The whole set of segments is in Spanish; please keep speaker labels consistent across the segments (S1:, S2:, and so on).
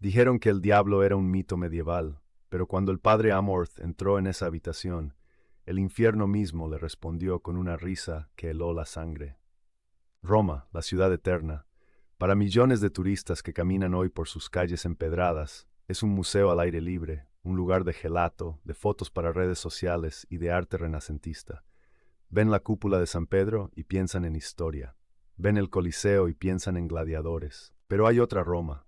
S1: Dijeron que el diablo era un mito medieval, pero cuando el padre Amorth entró en esa habitación, el infierno mismo le respondió con una risa que heló la sangre. Roma, la ciudad eterna, para millones de turistas que caminan hoy por sus calles empedradas, es un museo al aire libre, un lugar de gelato, de fotos para redes sociales y de arte renacentista. Ven la cúpula de San Pedro y piensan en historia. Ven el Coliseo y piensan en gladiadores. Pero hay otra Roma,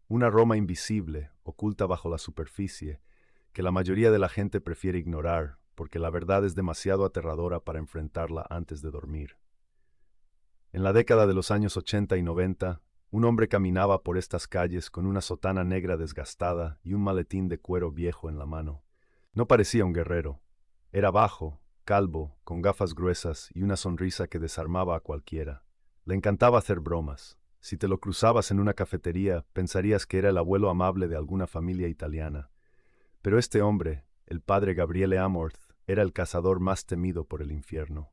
S1: una Roma invisible, oculta bajo la superficie, que la mayoría de la gente prefiere ignorar, porque la verdad es demasiado aterradora para enfrentarla antes de dormir. En la década de los años 80 y 90, un hombre caminaba por estas calles con una sotana negra desgastada y un maletín de cuero viejo en la mano. No parecía un guerrero. Era bajo, calvo, con gafas gruesas y una sonrisa que desarmaba a cualquiera. Le encantaba hacer bromas. Si te lo cruzabas en una cafetería, pensarías que era el abuelo amable de alguna familia italiana. Pero este hombre, el padre Gabriele Amorth, era el cazador más temido por el infierno.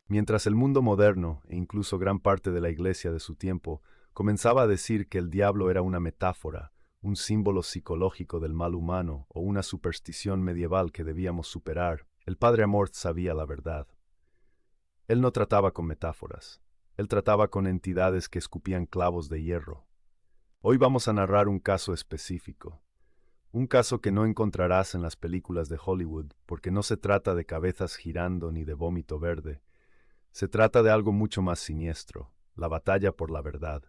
S1: Mientras el mundo moderno, e incluso gran parte de la iglesia de su tiempo, comenzaba a decir que el diablo era una metáfora, un símbolo psicológico del mal humano o una superstición medieval que debíamos superar, el padre Amorth sabía la verdad. Él no trataba con metáforas, él trataba con entidades que escupían clavos de hierro. Hoy vamos a narrar un caso específico, un caso que no encontrarás en las películas de Hollywood, porque no se trata de cabezas girando ni de vómito verde. Se trata de algo mucho más siniestro, la batalla por la verdad.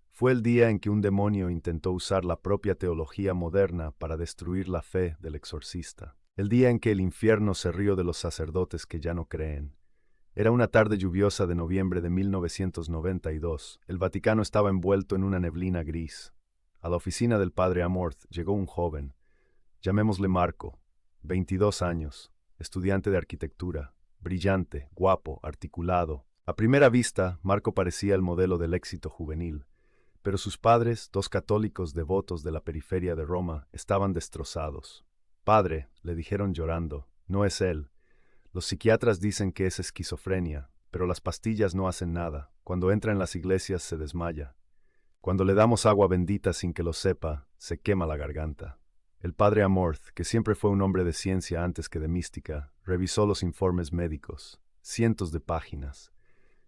S1: Fue el día en que un demonio intentó usar la propia teología moderna para destruir la fe del exorcista. El día en que el infierno se rió de los sacerdotes que ya no creen. Era una tarde lluviosa de noviembre de 1992. El Vaticano estaba envuelto en una neblina gris. A la oficina del padre Amorth llegó un joven, llamémosle Marco, 22 años, estudiante de arquitectura, brillante, guapo, articulado. A primera vista, Marco parecía el modelo del éxito juvenil, pero sus padres, dos católicos devotos de la periferia de Roma, estaban destrozados. Padre, le dijeron llorando, no es él. Los psiquiatras dicen que es esquizofrenia, pero las pastillas no hacen nada. Cuando entra en las iglesias se desmaya. Cuando le damos agua bendita sin que lo sepa, se quema la garganta. El padre Amorth, que siempre fue un hombre de ciencia antes que de mística, revisó los informes médicos, cientos de páginas,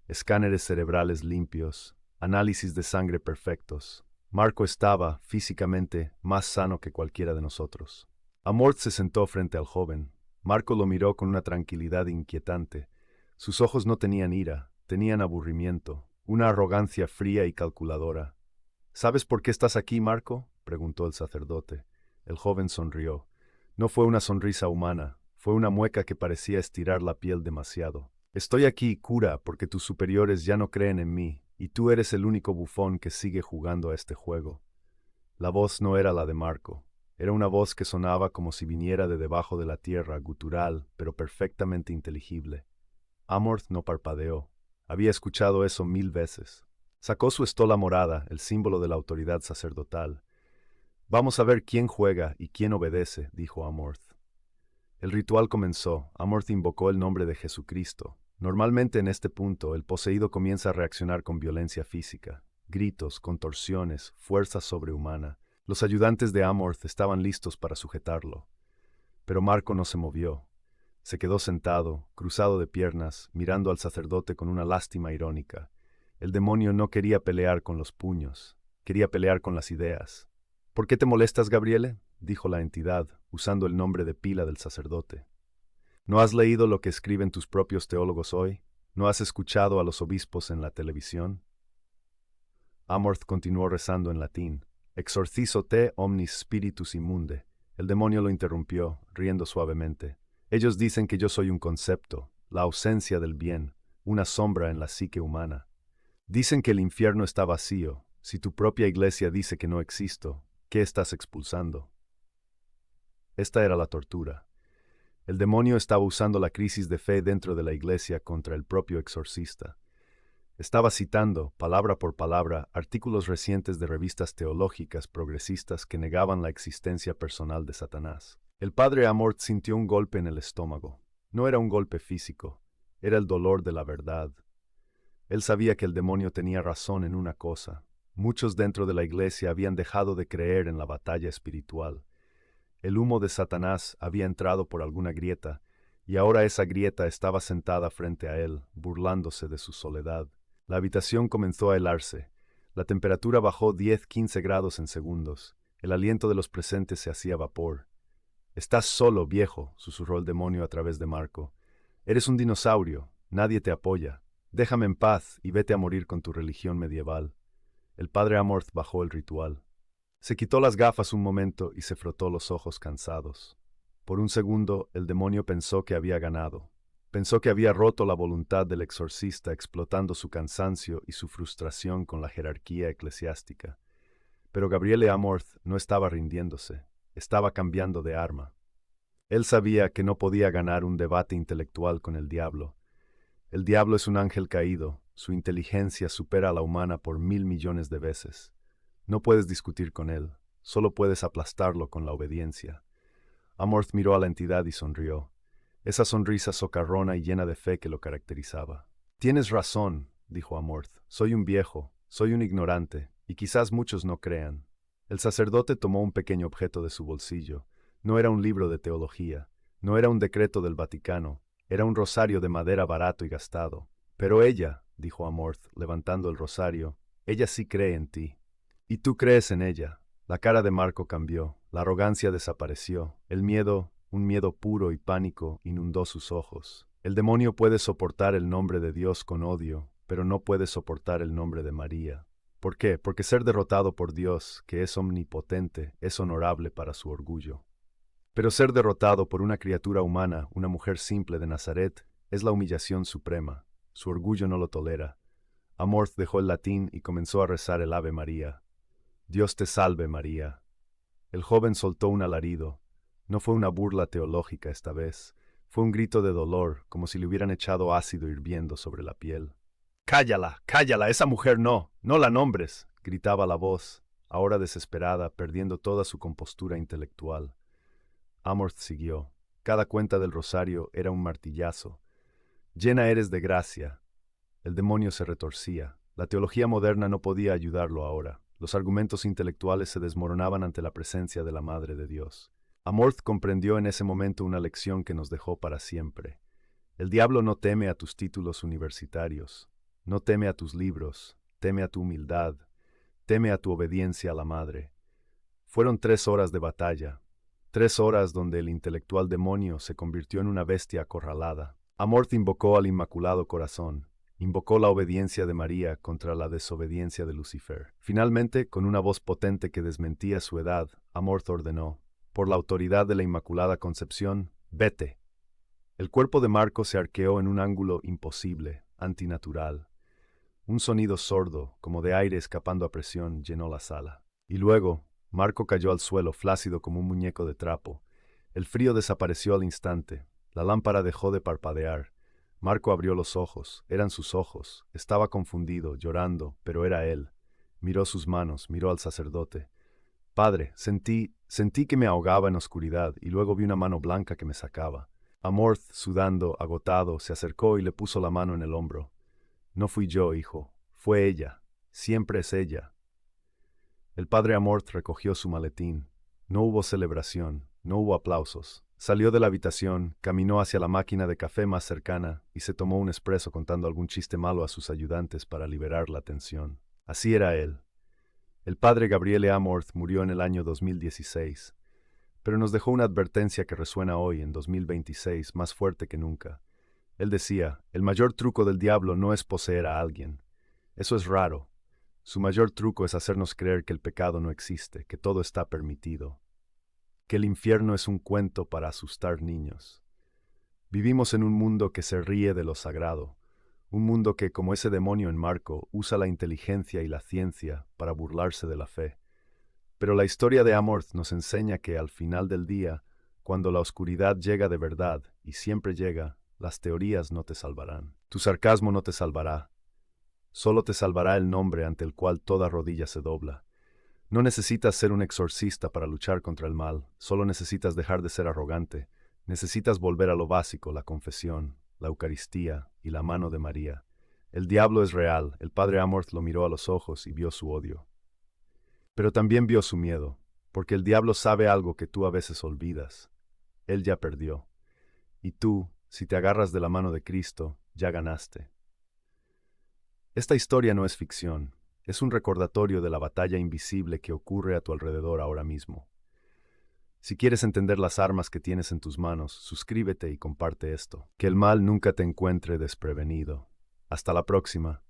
S1: escáneres cerebrales limpios, análisis de sangre perfectos. Marco estaba, físicamente, más sano que cualquiera de nosotros. Amorth se sentó frente al joven. Marco lo miró con una tranquilidad inquietante. Sus ojos no tenían ira, tenían aburrimiento, una arrogancia fría y calculadora. ¿Sabes por qué estás aquí, Marco?, preguntó el sacerdote. El joven sonrió. No fue una sonrisa humana, fue una mueca que parecía estirar la piel demasiado. Estoy aquí, cura, porque tus superiores ya no creen en mí, y tú eres el único bufón que sigue jugando a este juego. La voz no era la de Marco. Era una voz que sonaba como si viniera de debajo de la tierra, gutural, pero perfectamente inteligible. Amorth no parpadeó. Había escuchado eso 1000 veces. Sacó su estola morada, el símbolo de la autoridad sacerdotal. Vamos a ver quién juega y quién obedece, dijo Amorth. El ritual comenzó. Amorth invocó el nombre de Jesucristo. Normalmente en este punto, el poseído comienza a reaccionar con violencia física. Gritos, contorsiones, fuerza sobrehumana. Los ayudantes de Amorth estaban listos para sujetarlo. Pero Marco no se movió. Se quedó sentado, cruzado de piernas, mirando al sacerdote con una lástima irónica. El demonio no quería pelear con los puños, quería pelear con las ideas. ¿Por qué te molestas, Gabriele?, dijo la entidad, usando el nombre de pila del sacerdote. ¿No has leído lo que escriben tus propios teólogos hoy? ¿No has escuchado a los obispos en la televisión? Amorth continuó rezando en latín. Exorcizo te omnis spiritus immunde. El demonio lo interrumpió, riendo suavemente. Ellos dicen que yo soy un concepto, la ausencia del bien, una sombra en la psique humana. Dicen que el infierno está vacío. Si tu propia iglesia dice que no existo, ¿qué estás expulsando? Esta era la tortura. El demonio estaba usando la crisis de fe dentro de la iglesia contra el propio exorcista. Estaba citando, palabra por palabra, artículos recientes de revistas teológicas progresistas que negaban la existencia personal de Satanás. El padre Amorth sintió un golpe en el estómago. No era un golpe físico, era el dolor de la verdad. Él sabía que el demonio tenía razón en una cosa. Muchos dentro de la iglesia habían dejado de creer en la batalla espiritual. El humo de Satanás había entrado por alguna grieta, y ahora esa grieta estaba sentada frente a él, burlándose de su soledad. La habitación comenzó a helarse. La temperatura bajó 10-15 grados en segundos. El aliento de los presentes se hacía vapor. «Estás solo, viejo», susurró el demonio a través de Marco. «Eres un dinosaurio. Nadie te apoya. Déjame en paz y vete a morir con tu religión medieval». El padre Amorth bajó el ritual. Se quitó las gafas un momento y se frotó los ojos cansados. Por un segundo, el demonio pensó que había ganado. Pensó que había roto la voluntad del exorcista explotando su cansancio y su frustración con la jerarquía eclesiástica. Pero Gabriele Amorth no estaba rindiéndose. Estaba cambiando de arma. Él sabía que no podía ganar un debate intelectual con el diablo. El diablo es un ángel caído. Su inteligencia supera a la humana por 1.000 millones de veces. No puedes discutir con él, solo puedes aplastarlo con la obediencia. Amorth miró a la entidad y sonrió. Esa sonrisa socarrona y llena de fe que lo caracterizaba. «Tienes razón», dijo Amorth. «Soy un viejo, soy un ignorante, y quizás muchos no crean». El sacerdote tomó un pequeño objeto de su bolsillo. No era un libro de teología, no era un decreto del Vaticano, era un rosario de madera barato y gastado. «Pero ella», dijo Amorth, levantando el rosario, «ella sí cree en ti». «¿Y tú crees en ella?». La cara de Marco cambió, la arrogancia desapareció, el miedo, un miedo puro y pánico, inundó sus ojos. El demonio puede soportar el nombre de Dios con odio, pero no puede soportar el nombre de María. ¿Por qué? Porque ser derrotado por Dios, que es omnipotente, es honorable para su orgullo. Pero ser derrotado por una criatura humana, una mujer simple de Nazaret, es la humillación suprema. Su orgullo no lo tolera. Amorth dejó el latín y comenzó a rezar el Ave María. «Dios te salve, María». El joven soltó un alarido. No fue una burla teológica esta vez. Fue un grito de dolor, como si le hubieran echado ácido hirviendo sobre la piel. «¡Cállala! ¡Cállala! ¡Esa mujer no! ¡No la nombres!», gritaba la voz, ahora desesperada, perdiendo toda su compostura intelectual. Amorth siguió. Cada cuenta del rosario era un martillazo. «Llena eres de gracia». El demonio se retorcía. La teología moderna no podía ayudarlo ahora. Los argumentos intelectuales se desmoronaban ante la presencia de la Madre de Dios. Amorth comprendió en ese momento una lección que nos dejó para siempre. El diablo no teme a tus títulos universitarios, no teme a tus libros, teme a tu humildad, teme a tu obediencia a la Madre. Fueron 3 horas de batalla, 3 horas donde el intelectual demonio se convirtió en una bestia acorralada. Amorth invocó al Inmaculado Corazón. Invocó la obediencia de María contra la desobediencia de Lucifer. Finalmente, con una voz potente que desmentía su edad, Amorth ordenó: «Por la autoridad de la Inmaculada Concepción, vete». El cuerpo de Marco se arqueó en un ángulo imposible, antinatural. Un sonido sordo, como de aire escapando a presión, llenó la sala. Y luego, Marco cayó al suelo, flácido como un muñeco de trapo. El frío desapareció al instante. La lámpara dejó de parpadear. Marco abrió los ojos. Eran sus ojos. Estaba confundido, llorando, pero era él. Miró sus manos, miró al sacerdote. «Padre, sentí que me ahogaba en oscuridad, y luego vi una mano blanca que me sacaba». Amorth, sudando, agotado, se acercó y le puso la mano en el hombro. «No fui yo, hijo. Fue ella. Siempre es ella». El padre Amorth recogió su maletín. No hubo celebración, no hubo aplausos. Salió de la habitación, caminó hacia la máquina de café más cercana y se tomó un espresso contando algún chiste malo a sus ayudantes para liberar la tensión. Así era él. El padre Gabriele Amorth murió en el año 2016, pero nos dejó una advertencia que resuena hoy, en 2026, más fuerte que nunca. Él decía: «El mayor truco del diablo no es poseer a alguien. Eso es raro. Su mayor truco es hacernos creer que el pecado no existe, que todo está permitido, que el infierno es un cuento para asustar niños». Vivimos en un mundo que se ríe de lo sagrado, un mundo que, como ese demonio en Marco, usa la inteligencia y la ciencia para burlarse de la fe. Pero la historia de Amorth nos enseña que, al final del día, cuando la oscuridad llega de verdad, y siempre llega, las teorías no te salvarán. Tu sarcasmo no te salvará. Solo te salvará el nombre ante el cual toda rodilla se dobla. No necesitas ser un exorcista para luchar contra el mal, solo necesitas dejar de ser arrogante. Necesitas volver a lo básico, la confesión, la Eucaristía y la mano de María. El diablo es real. El padre Amorth lo miró a los ojos y vio su odio. Pero también vio su miedo, porque el diablo sabe algo que tú a veces olvidas. Él ya perdió. Y tú, si te agarras de la mano de Cristo, ya ganaste. Esta historia no es ficción, es un recordatorio de la batalla invisible que ocurre a tu alrededor ahora mismo. Si quieres entender las armas que tienes en tus manos, suscríbete y comparte esto. Que el mal nunca te encuentre desprevenido. Hasta la próxima.